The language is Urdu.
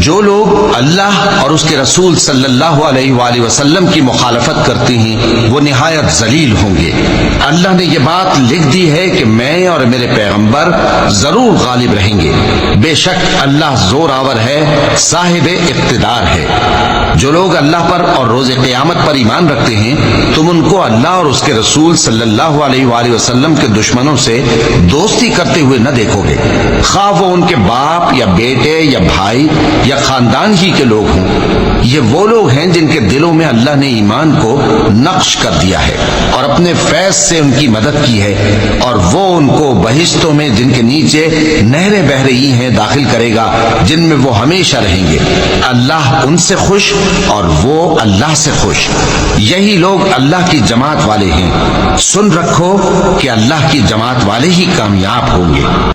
جو لوگ اللہ اور اس کے رسول صلی اللہ علیہ وآلہ وسلم کی مخالفت کرتے ہیں وہ نہایت ذلیل ہوں گے۔ اللہ نے یہ بات لکھ دی ہے کہ میں اور میرے پیغمبر ضرور غالب رہیں گے، بے شک اللہ زور آور ہے، صاحب اقتدار ہے۔ جو لوگ اللہ پر اور روز قیامت پر ایمان رکھتے ہیں تم ان کو اللہ اور اس کے رسول صلی اللہ علیہ وآلہ وسلم کے دشمنوں سے دوستی کرتے ہوئے نہ دیکھو گے، خواہ وہ ان کے باپ یا بیٹے یا بھائی یا خاندان ہی کے لوگ ہوں۔ یہ وہ لوگ ہیں جن کے دلوں میں اللہ نے ایمان کو نقش کر دیا ہے اور اپنے فیض سے ان کی مدد کی ہے، اور وہ ان کو بہشتوں میں جن کے نیچے نہریں بہ رہی ہیں داخل کرے گا، جن میں وہ ہمیشہ رہیں گے۔ اللہ ان سے خوش اور وہ اللہ سے خوش۔ یہی لوگ اللہ کی جماعت والے ہیں۔ سن رکھو کہ اللہ کی جماعت والے ہی کامیاب ہوں گے۔